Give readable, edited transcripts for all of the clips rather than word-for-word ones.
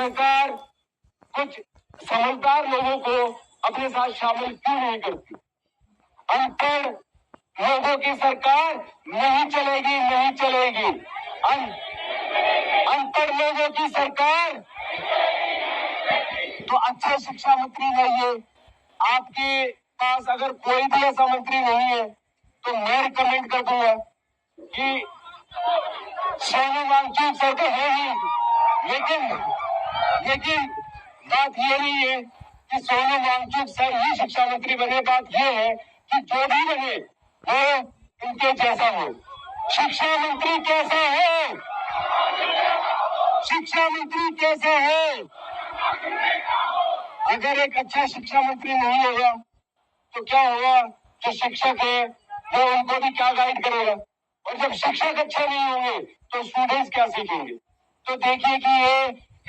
सरकार कुछ समझदार लोगों को अपने साथ शामिल क्यों नहीं करती? अनपढ़ लोगों की सरकार नहीं चलेगी, नहीं चलेगी। अनपढ़ लोगों की सरकार। तो अच्छे शिक्षा मंत्री नहीं है आपके पास, अगर कोई भी ऐसा मंत्री नहीं है तो मैं रिकमेंड कर दूंगा कि सोनू वांगचुक सर तो है ही, लेकिन बात ये नहीं है कि सोनू वांगचुक सर ही शिक्षा मंत्री बने। बात ये है कि जो भी बने वो इनके जैसा हो। शिक्षा मंत्री कैसा है? शिक्षा मंत्री कैसा है? अगर एक अच्छा शिक्षा मंत्री नहीं होगा तो क्या होगा? जो शिक्षक है वो उनको भी क्या गाइड करेगा? और जब शिक्षक अच्छे नहीं होंगे तो स्टूडेंट्स क्या सीखेंगे? तो देखिए कि ये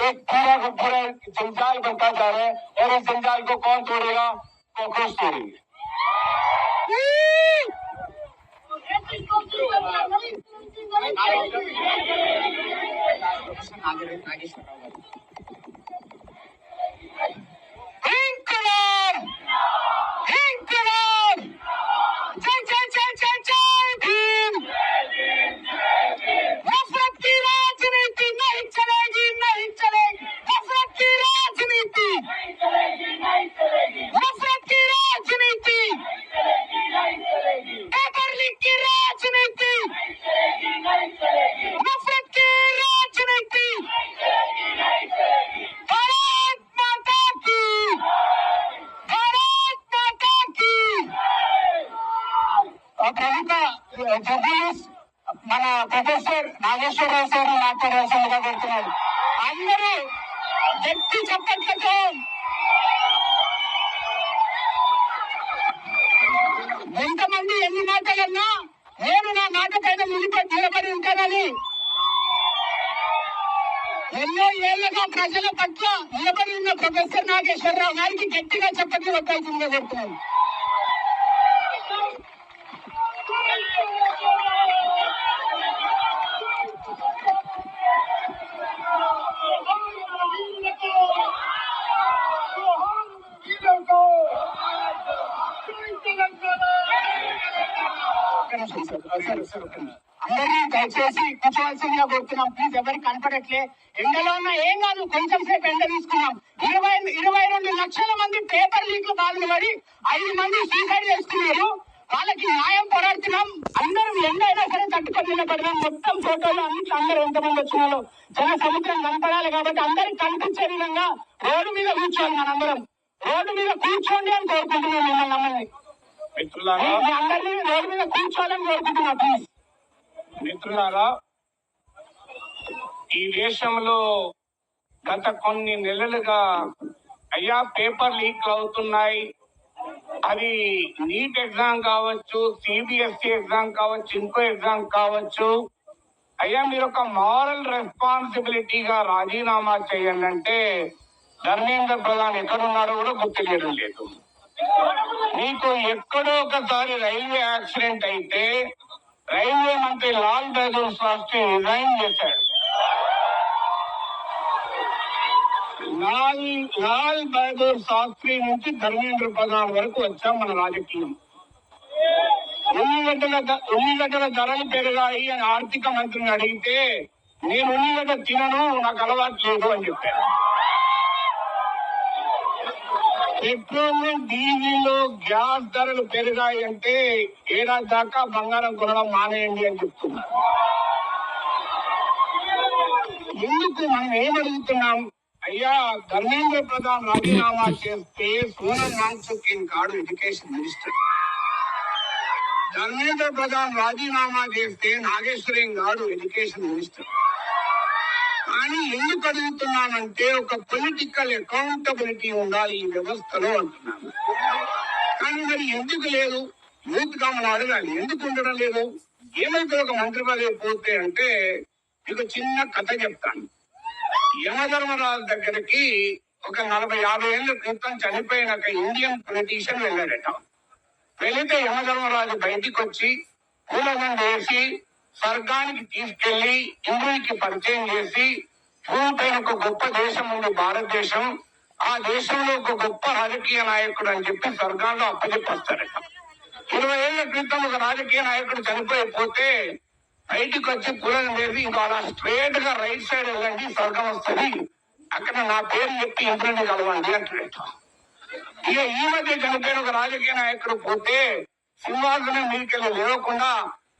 एक पूरा का पूरा जंजाल बनता जा रहा है, और इस जंजाल को कौन तोड़ेगा? कॉकरोच तोड़ेंगे। మన ప్రొఫెసర్ నాగేశ్వరరావు సార్ మాట్లాడాల్సిందిగా కోరుతున్నాడు. అందరూ గట్టి చప్పట్లతో ఎంతమంది ఎన్ని మాటలన్నా నేను నా మాట పైన నిలబడి ఉంటానని ఎన్నో ఏళ్లుగా ప్రజల పట్ల నిలబడి ఉన్న ప్రొఫెసర్ నాగేశ్వరరావు గారికి గట్టిగా చప్పట్లు కొట్టాల్సిందిగా కోరుతున్నాను. అందరినీ దయచేసి కూర్చోవలసిందిగా కోరుతున్నాం. ప్లీజ్ ఎవరికి కనపడట్లే. ఎండలో ఉన్న ఏం కాదు, కొంచెం సేపు ఎండ తీసుకున్నాం. 22 లక్షల మంది పేపర్ లీక్లు బాధపడి 5 మంది సూసైడ్ చేసుకున్నారు. వాళ్ళకి న్యాయం పోరాడుతున్నాం. అందరం ఎండ అయినా సరే తట్టుకొని నిలబడదాం. మొత్తం ఫోటోలు అన్నింటి అందరూ ఎంతమంది వచ్చినారో జన సముద్రం కనపడాలి కాబట్టి అందరికి కనిపించే విధంగా రోడ్డు మీద కూర్చోవాలి. మనందరం రోడ్డు మీద కూర్చోండి అని కోరుకుంటున్నాం. మిమ్మల్ని అందరినీ అందరినీ రోడ్డు మీద కూర్చోవాలని కోరుకుంటున్నా. ప్లీజ్ మిత్రులారా, ఈ దేశంలో గత కొన్ని నెలలుగా అయ్యా పేపర్ లీక్లు అవుతున్నాయి. అది నీట్ ఎగ్జామ్ కావచ్చు, సిబిఎస్ఈ ఎగ్జామ్ కావచ్చు, ఇంకో ఎగ్జామ్ కావచ్చు. అయ్యా మీరు ఒక మారల్ రెస్పాన్సిబిలిటీగా రాజీనామా చేయండి అంటే ధర్మేంద్ర ప్రధాన్ ఎక్కడున్నాడో కూడా గుర్తులేయడం లేదు. మీకు ఎక్కడో ఒకసారి రైల్వే యాక్సిడెంట్ అయితే రైల్వే మంత్రి లాల్ బహదూర్ శాస్త్రి రిజైన్ చేశాడు. లాల్ బహదూర్ శాస్త్రి నుంచి ధర్మేంద్ర ప్రధాన్ వరకు వచ్చాం మన రాజకీయం. ఉల్లిగడ్డల ధరలు పెరిగాయి అని ఆర్థిక మంత్రిని అడిగితే నేను ఉల్లిగడ్డ తినను, నాకు అలవాటు లేదు అని చెప్పాను. పెట్రోల్, డీజిల్, గ్యాస్ ధరలు పెరిగాయి అంటే ఏడాది దాకా బంగారం కొనడం మానేయండి అని చెప్తున్నారు. ఎందుకు మనం ఏమడుగుతున్నాం? అయ్యా ధర్మేంద్ర ప్రధాన్ రాజీనామా చేస్తే సోనం వాంగ్చుక్ కాడు ఎడ్యుకేషన్ మినిస్టర్. ధర్మేంద్ర ప్రధాన్ రాజీనామా చేస్తే నాగేశ్వరరావు గారు ఎడ్యుకేషన్ మినిస్టర్. కానీ ఎందుకు అడుగుతున్నానంటే ఒక పొలిటికల్ అకౌంటబిలిటీ ఉండాలి ఈ వ్యవస్థలో అంటున్నాను. కానీ మరి ఎందుకు లేదు? యూత్ గా మనం అడగాలి, ఎందుకు ఉండడం లేదు? ఏమైతే ఒక మంత్రి పదవి పోతే అంటే మీకు చిన్న కథ చెప్తాను. యమధర్మరాజు దగ్గరికి ఒక 40-50 ఏళ్ల క్రితం చనిపోయిన ఒక ఇండియన్ పొలిటీషియన్ వెళ్ళాడట. వెళితే యమధర్మరాజు బయటికి వచ్చి పూలదండ వేసి స్వర్గానికి తీసుకెళ్లి ఇంద్రుడికి పరిచయం చేసి భూమిపైన ఒక గొప్ప దేశం ఉంది భారతదేశం. ఆ దేశంలో ఒక గొప్ప రాజకీయ నాయకుడు అని చెప్పి స్వర్గాల్లో అప్పచెప్పేస్తారట. 20 ఏళ్ల క్రితం ఒక రాజకీయ నాయకుడు చనిపోయిపోతే బయటికి వచ్చి పులను వేసి ఇంకా అలా స్ట్రేట్ గా రైట్ సైడ్ వెళ్ళండి స్వర్గం వస్తుంది, అక్కడ నా పేరు చెప్పి ఇంద్రుడిని కలవండి అంటాడట. ఇక ఈ మధ్య చనిపోయిన ఒక రాజకీయ నాయకుడు పోతే సింహాసనం మీదకెళ్ళి లేవకుండా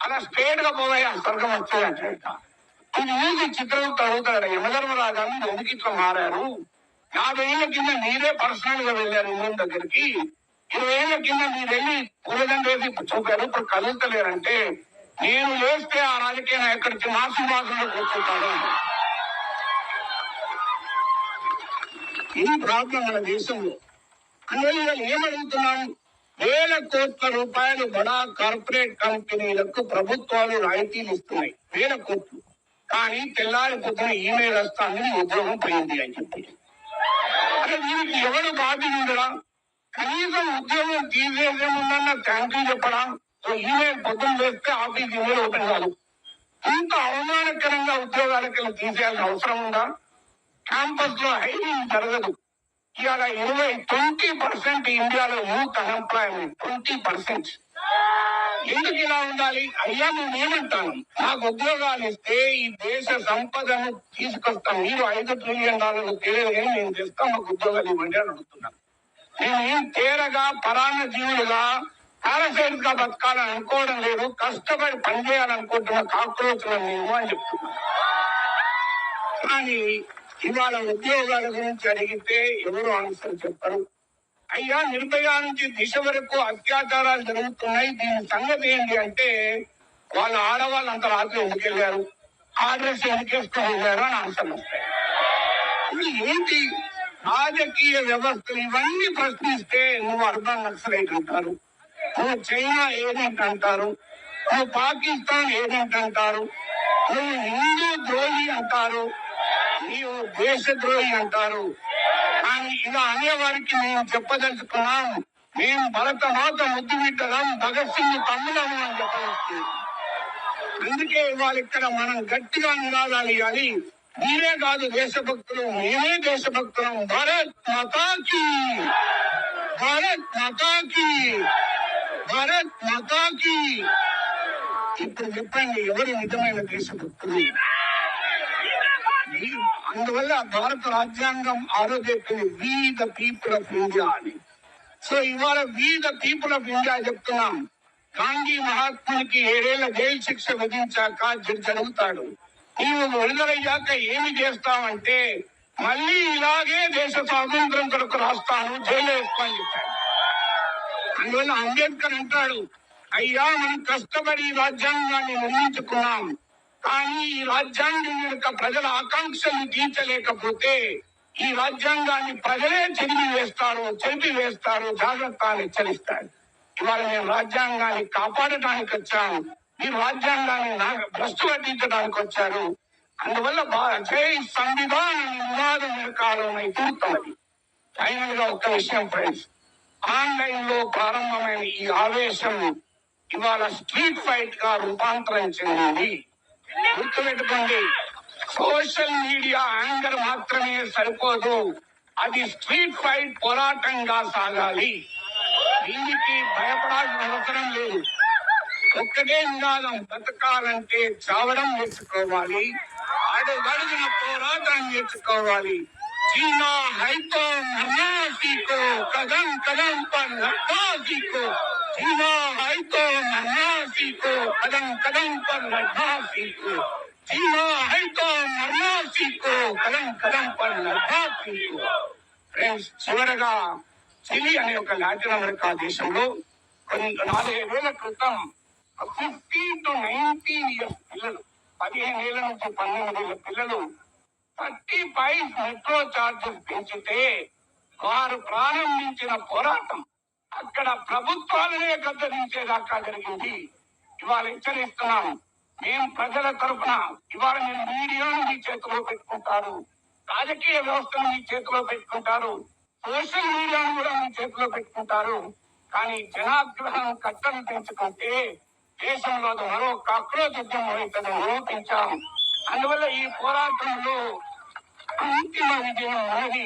అలా స్ట్రేట్ గా పోయా స్వర్గం వస్తుంది అంటాడట. ఇది ఊరికి చిత్రగుప్త అడుగుతాడు, యమధర్మరాజా మీరు ఎందుకు ఇట్లా మారారు? 50 ఏళ్ల కింద మీరే పర్సనల్ గా వెళ్ళారు ఇంద్రుని దగ్గరికి, 20 ఏళ్ల కింద మీరు వెళ్ళి పూలదండ వేసి చూపారు, ఇప్పుడు కదులుతలేరంటే నేను లేస్తే ఆ రాజకీయ నాయకుడికి నా సింహాసనంలో కూర్చుంటాడు. ఇది ప్రాబ్లం మన దేశంలో. అందువల్ల ఏమడుగుతున్నాను, వేల కోట్ల రూపాయలు బడా కార్పొరేట్ కంపెనీలకు ప్రభుత్వాలు రాయితీలు ఇస్తున్నాయి, వేల కోట్లు. కానీ తెల్లారి పొద్దున ఈమెయిల్ వస్తాను ఉద్యోగం పోయింది అని చెప్పి. అసలు దీనికి ఎవరు బాధ్యుడురా? కనీసం ఉద్యోగం తీసేసే ముందన్న థ్యాంక్ యూ చెప్పడం, ఈమెయిల్ పొద్దున వేస్తే ఆఫీస్ ఈమెయిల్ ఓపెన్ కాదు. ఇంత అవమానకరంగా ఉద్యోగాలకు తీసేయాల్సిన అవసరం ఉందా? క్యాంపస్ లో హైరింగ్ జరగదు. ఇవాళ 20% ఇండియాలో యూత్ అన్ఎంప్లాయ్మెంట్ 20%. ఎందుకు ఇలా ఉండాలి? అయ్యా నేనేమంటాను, నాకు ఉద్యోగాలు ఇస్తే ఈ దేశ సంపదను తీసుకొస్తాం. మీరు $5 ట్రిలియన్ తెలియదు కానీ నేను తెస్తాం, మాకు ఉద్యోగాలు ఇవ్వండి అని అడుగుతున్నాను. నేను ఏం తేరగా పరాన్న జీవులుగా పారాసైట్స్ గా బతకాలని అనుకోవడం లేదు, కష్టపడి పనిచేయాలనుకుంటున్న కాక్రోచ్లను నేను అని చెప్తున్నాను. కానీ ఇవాళ ఉద్యోగాల గురించి అడిగితే ఎవరు ఆన్సర్ చెప్పరు. అయ్యా నిర్భయ నుంచి దిశ వరకు అత్యాచారాలు జరుగుతున్నాయి, దీని సంగతి ఏంటి అంటే వాళ్ళ ఆడవాళ్ళు అంత రాత్రి ఎందుకు వెళ్ళారు, ఆర్డర్స్ ఎందుకేసుకొని వెళ్ళారు అని ఆన్సర్లు వస్తాయి. ఇది ఏంటి రాజకీయ వ్యవస్థలు? ఇవన్నీ ప్రశ్నిస్తే నువ్వు అర్బన్ నక్సలైట్ అంటారు, నువ్వు చైనా ఏజెంట్ అంటారు, నువ్వు పాకిస్తాన్ ఏజెంట్ అంటారు, నువ్వు హిందూ ద్రోహి అంటారు, నీవు దేశద్రోహి అంటారు. కానీ ఇలా అనేవారికి మేము చెప్పదలుచుకున్నాం, మేము భరత మాత ముద్దు బిడ్డలం, భగత్ సింగ్ తమ్ముడము అని చెప్పవచ్చు. అందుకే ఇవాళ ఇక్కడ మనం గట్టిగా నినాదాలు ఇవ్వాలి. మీరే కాదు దేశభక్తులు, మేమే దేశభక్తులం. భారత్ మాతాకి, భారత్ మాతాకి, భారత్ మాతాకి. ఇప్పుడు చెప్పండి ఎవరు నిజమైన దేశభక్తులు? అందువల్ల భారత రాజ్యాంగం ఆరోగ్యని we the people of India అని. సో ఇవాళ we the people of India చెప్తున్నాం. గాంధీ మహాత్మునికి 7 ఏళ్ల జైలు శిక్ష విధించాక జరుగుతాడు, నీవు విడుదలయ్యాక ఏమి చేస్తావంటే మళ్ళీ ఇలాగే దేశ స్వాతంత్రం కొరకు రాస్తాను, జైలు వేసుకొని చెప్పాడు. అందువల్ల అంబేద్కర్ అంటాడు, అయ్యా మనం కష్టపడి రాజ్యాంగాన్ని నిర్మించుకున్నాం, కానీ ఈ రాజ్యాంగం యొక్క ప్రజల ఆకాంక్షలు తీర్చలేకపోతే ఈ రాజ్యాంగాన్ని ప్రజలే చెరిపి వేస్తారు, జాగ్రత్త అని హెచ్చరిస్తాడు. ఇవాళ మేము రాజ్యాంగాన్ని కాపాడటానికి వచ్చాము, మీరు రాజ్యాంగాన్ని భ్రష్టు పట్టించడానికి వచ్చారు. అందువల్ల జై సంవిధాన నినాదం వెనకాలం తీరుతున్నది. ఫైనల్ గా ఒక విషయం ఫ్రెండ్స్, ఆన్లైన్ లో ప్రారంభమైన ఈ ఆవేశం ఇవాళ స్ట్రీట్ ఫైట్ గా రూపాంతరం చెందింది. గుర్తుపెట్టుకోండి, సోషల్ మీడియా యాంగర్ మాత్రమే సరిపోదు, అది స్ట్రీట్ ఫైట్ పోరాటంగా సాగాలి. దీనికి భయపడాల్సిన అవసరం లేదు. ఒక్కటే నినాదం, బతకాలంటే చావడం నేర్చుకోవాలి, అడుగడుగున పోరాటం నేర్చుకోవాలి. జీనా హైతో మరనా సీఖో, కదం కదం పర్ లడ్నా సీఖో. జీనా హైతో మరనా సీఖో, కదం కదం పర్ లడ్నా సీఖో. జీనా హైతో మరనా సీఖో, కదం కదం పర్ లడ్నా సీఖో. ఫ్రెండ్స్, చివరగా చిలీ అనే ఒక లాటిన్ అమెరికా దేశంలో 4-5 ఏళ్ల క్రితం 15 to 19 years పిల్లలు, 15 ఏళ్ల నుంచి 19 ఏళ్ల పిల్లలు 35 మెట్రో చార్జెస్ పెంచితే వారు ప్రారంభించిన పోరాటం అక్కడ ప్రభుత్వాలనే గద్దరించేదాకా జరిగింది. ఇవాళ హెచ్చరిస్తున్నాం, మేము ప్రజల తరఫున ఇవాళ మీరు మీడియాను మీ చేతిలో పెట్టుకుంటారు, రాజకీయ వ్యవస్థను మీ చేతిలో పెట్టుకుంటారు, సోషల్ మీడియాను కూడా మీ చేతిలో పెట్టుకుంటారు. కానీ జనాగ్రహం కట్టలు పెంచుకుంటే దేశంలో మరో కాక్రోచ్ ఉద్యమం అవుతుందని నిరూపించాం. అందువల్ల ఈ పోరాటంలో అంతిమ విజయం ఉన్నది.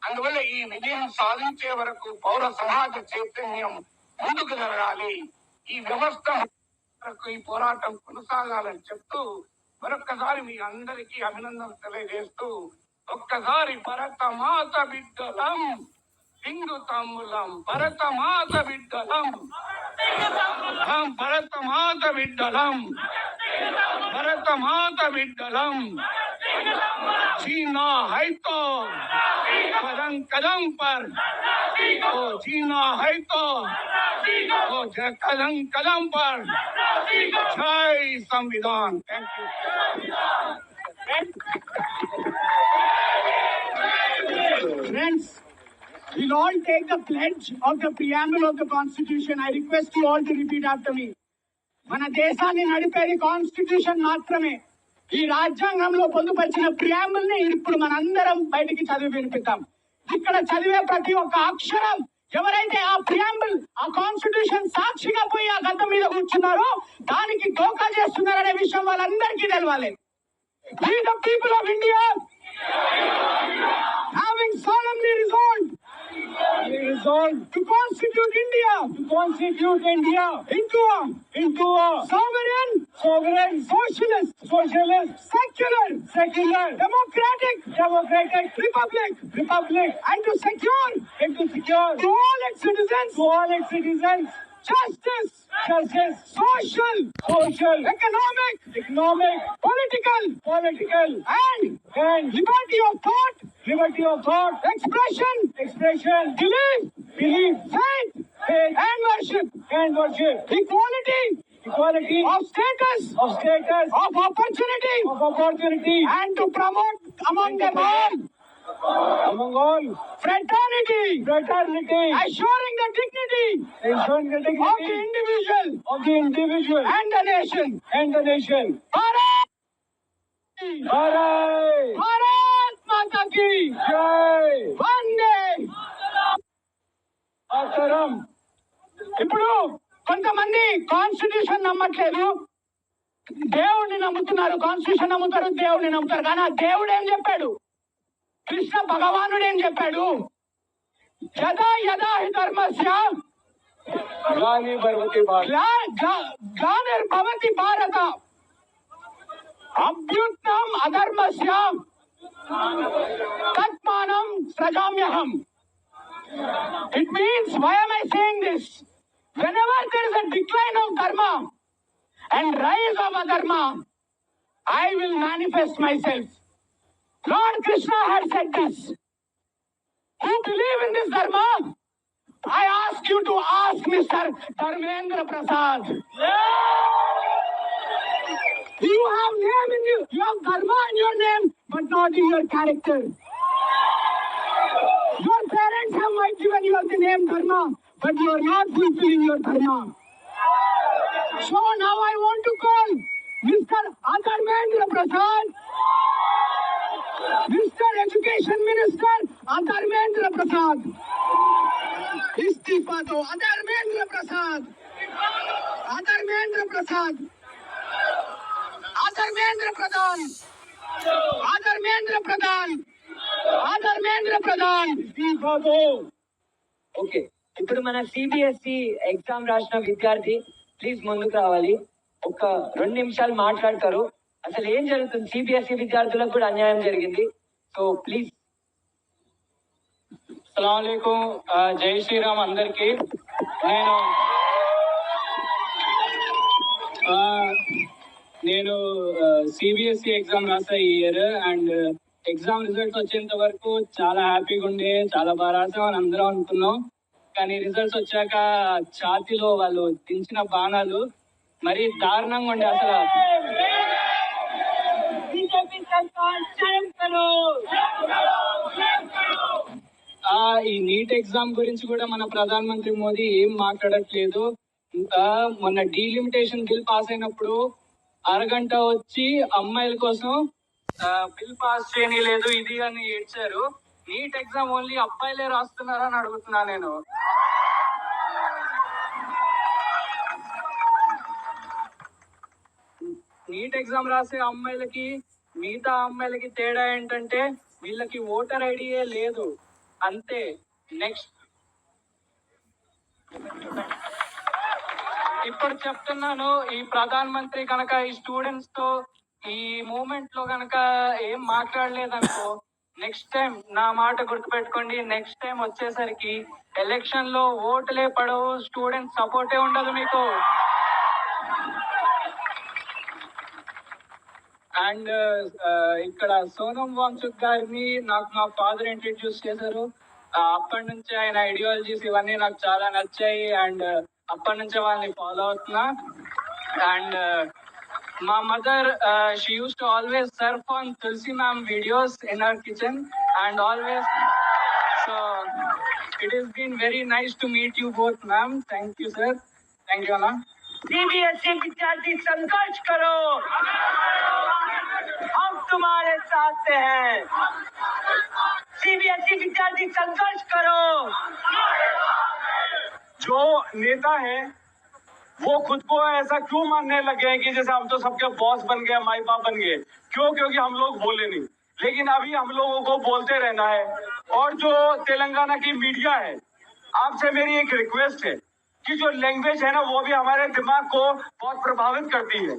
అందువల్ల ఈ విజయం సాధించే వరకు పౌర సమాజ చైతన్యం ముందుకు జరగాలి. ఈ వ్యవస్థ వరకు ఈ పోరాటం కొనసాగాలని చెప్తూ మరొక్కసారి మీ అందరికీ అభినందనలు తెలియజేస్తూ ఒక్కసారి భరతమాత బిడ్డలం హిందూ తమ్ములం భరతమాత బిడ్డలం భరతమాత బిడ్డలం భరతమాత బిడ్డలం जीना है तो कदम कदम पर जीना है तो कदम कदम पर जय संविधान। Thank you. Friends, we'll all take the pledge of the preamble of the Constitution. I request you all to repeat after me. మన దేశాన్ని నడిపేది కాన్స్టిట్యూషన్ మాత్రమే. ఈ రాజ్యాంగంలో పొందుపరిచిన ప్రియాంబుల్ ని ఇప్పుడు మనందరం బయటికి చదివి వినిపిద్దాం. ఇక్కడ చదివే ప్రతి ఒక్క అక్షరం ఎవరైతే ఆ ప్రియాంబుల్ ఆ కాన్స్టిట్యూషన్ సాక్షిగా పోయి ఆ గద్దె మీద కూర్చున్నారో దానికి దోకా చేస్తున్నారనే విషయం వాళ్ళందరికీ తెలవాలి. We the people of India having solemnly resolved to constitute India into a sovereign, socialist, secular, democratic republic, and to secure to all its citizens justice, social, economic, political, and liberty of thought, expression, belief, faith, and worship, equality of status, of opportunity, and to promote among them all fraternity, assuring the dignity of the individual and the nation. Bharat Mata ki jai. Vande Mataram. ఇప్పుడు కొంతమంది constitution నమ్మట్లేదు, దేవుడిని నమ్ముతున్నారు. Constitution నమ్ముతారు, దేవుడిని నమ్ముతారు. కానీ ఆ దేవుడు ఏం చెప్పాడు? కృష్ణ భగవానుడు ఏం చెప్పాడు? యదా యదా హి ధర్మస్య గ్లానిర్భవతి భారత అభ్యుత్నం అధర్మస్య తత్మానం సృజామ్యహం. It means, why am I saying this? Whenever there is a decline of dharma and rise of adharma, I will manifest myself. Lord Krishna had said this. Who believe in this dharma? I ask you to ask Mr. Dharmendra Prasad. You have name in you. You have dharma in your name, but not in your character. Your parents have might given you the name dharma, but you are not fulfilling your dharma. So now I want to call Mr. Dharmendra Prasad, Mr. Education Minister Dharmendra Prasad. इस्तीफा दो Dharmendra Prasad. Dharmendra Prasad. Dharmendra Pradhan. Dharmendra Pradhan. Dharmendra Pradhan. इस्तीफा दो. Okay, ఇప్పుడు మన CBSE exam రాసిన విద్యార్థి please ముందుకు రావాలి. ఒక 2 నిమిషాలు మాట్లాడతారు. అసలు ఏం జరుగుతుంది? సిబిఎస్ఈ విద్యార్థులకు కూడా అన్యాయం జరిగింది. So please. అస్సలాముఅలైకుం. జై శ్రీరామ్ అందరికి. నేను సిబిఎస్ఈ ఎగ్జామ్ రాసా ఈ ఇయర్. అండ్ ఎగ్జామ్ రిజల్ట్స్ వచ్చేంత వరకు చాలా హ్యాపీగా ఉండే, చాలా బాగా రాసామని అందరం అనుకున్నాం. కానీ రిజల్ట్స్ వచ్చాక ఛాతీలో వాళ్ళు దించిన బాణాలు మరీ దారుణంగా ఉండే. అసలు ఈ నీట్ ఎగ్జామ్ గురించి కూడా మన ప్రధానమంత్రి మోదీ ఏం మాట్లాడట్లేదు. ఇంకా మొన్న డీలిమిటేషన్ బిల్ పాస్ అయినప్పుడు అరగంట వచ్చి అమ్మాయిల కోసం బిల్ పాస్ చేయలేదు ఇది అని ఏడ్చారు. నీట్ ఎగ్జామ్ ఓన్లీ అబ్బాయిలే రాస్తున్నారని అడుగుతున్నా నేను. నీట్ ఎగ్జామ్ రాసే అమ్మాయిలకి మిగతా అమ్మాయిలకి తేడా ఏంటంటే వీళ్ళకి ఓటర్ ఐడియే లేదు అంతే. నెక్స్ట్ ఇప్పుడు చెప్తున్నాను, ఈ ప్రధాన మంత్రి కనుక ఈ స్టూడెంట్స్ తో ఈ మూమెంట్ లో కనుక ఏం మాట్లాడలేదనుకో, నెక్స్ట్ టైం నా మాట గుర్తుపెట్టుకోండి, నెక్స్ట్ టైం వచ్చేసరికి ఎలక్షన్ లో ఓట్లే పడవు, స్టూడెంట్ సపోర్టే ఉండదు మీకు. అండ్ ఇక్కడ సోనం వాంగ్చుక్ గారిని నాకు మా ఫాదర్ ఇంట్రడ్యూస్ చేశారు. అప్పటి నుంచి ఆయన ఐడియాలజీస్ ఇవన్నీ నాకు చాలా నచ్చాయి. అండ్ అప్పటి నుంచే వాళ్ళని ఫాలో అవుతున్నా. అండ్ మా mother she uses to always surf on Tulsi ma'am videos in our kitchen and always. So it is been very nice to meet you both ma'am. Thank you sir. Thank you అన్నా. CBSE विद्यार्थी संघर्ष करो, हम तुम्हारे साथ हैं। CBSE विद्यार्थी संघर्ष करो। जो नेता है वो खुद को ऐसा क्यों मानने लगे हैं कि जैसे हम तो सबके बॉस बन गए, माई बाप बन गए? क्यों? क्योंकि हम लोग बोले नहीं, लेकिन अभी हम लोगों को बोलते रहना है। और जो तेलंगाना की मीडिया है, आपसे मेरी एक रिक्वेस्ट है कि जो लैंग्वेज है ना वो भी हमारे दिमाग को बहुत प्रभावित करती है।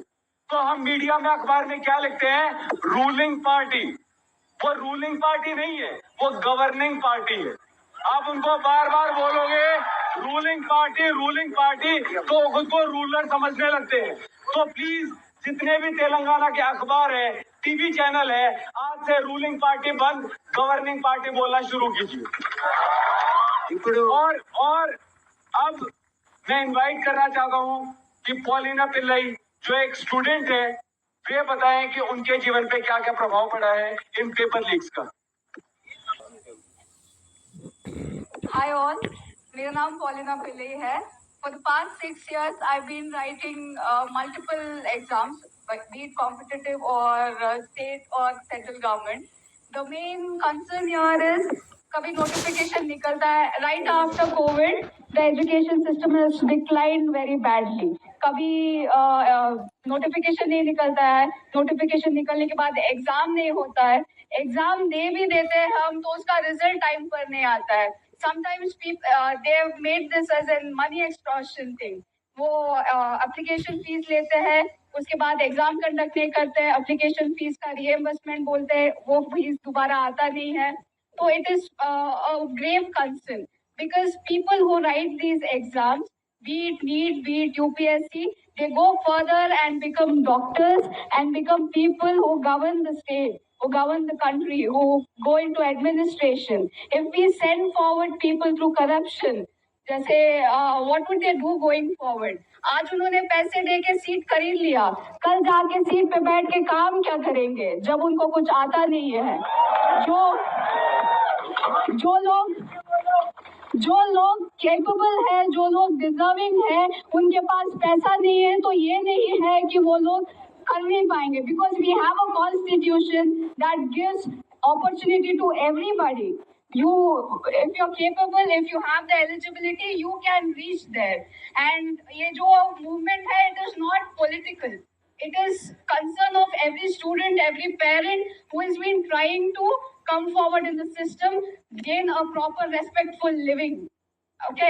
तो हम मीडिया में, अखबार में क्या लिखते हैं? Ruling party. वो रूलिंग पार्टी नहीं है, वो गवर्निंग पार्टी है। आप उनको बार बार बोलोगे रूलिंग पार्टी तो खुद को रूलर समझने लगते हैं। तो प्लीज जितने भी तेलंगाना के अखबार है, टीवी चैनल है, आज से रूलिंग पार्टी बंद, गवर्निंग पार्टी बोलना शुरू कीजिए। और अब मैं इनवाइट करना चाहता हूँ कि पॉलिना पिल्लई जो एक स्टूडेंट है, वे बताएं कि उनके जीवन पे क्या क्या प्रभाव पड़ा है इन पेपर लीक्स का। Hi all, मेरा नाम पॉलिना पिल्लई है. For the past 6 years, I've been writing multiple exams, be it competitive or state or central government. The main concern here is कभी notification निकलता है. Right after COVID, the education system has declined very badly. कभी notification नहीं निकलता है. Notification निकलने के बाद एग्जाम नहीं होता है. एग्जाम दे भी देते हैं हम तो उसका रिजल्ट टाइम पर नहीं आता है. Sometimes people they have made this as a money extortion thing. वो एप्लीकेशन फीस लेते हैं, उसके बाद एग्जाम कंडक्ट नहीं करते हैं, एप्लीकेशन फीस का रिएम्बर्समेंट बोलते हैं, वो फीस दोबारा आता नहीं है. So it is a grave concern because people who write these exams, be it NEET, be it UPSC, they go further and become doctors and become people who govern the state, who govern the country, who go into administration. If we send forward people through corruption, जैसे what would they do going forward? आज उन्होंने पैसे दे के seat खरीद लिया, कल जाके seat पे बैठ के काम क्या करेंगे जब उनको कुछ आता नहीं है? जो लोग कैपेबल है, जो लोग डिजर्विंग है, उनके पास पैसा नहीं है तो ये नहीं है कि वो लोग कर नहीं पाएंगे. Because we have a constitution that gives opportunity to everybody. If you're capable, if you have the eligibility, you can reach there. And ये जो movement है, it is not political. It is concern of every student, every parent who has been trying to come forward in the system, gain a proper respectful living. Okay.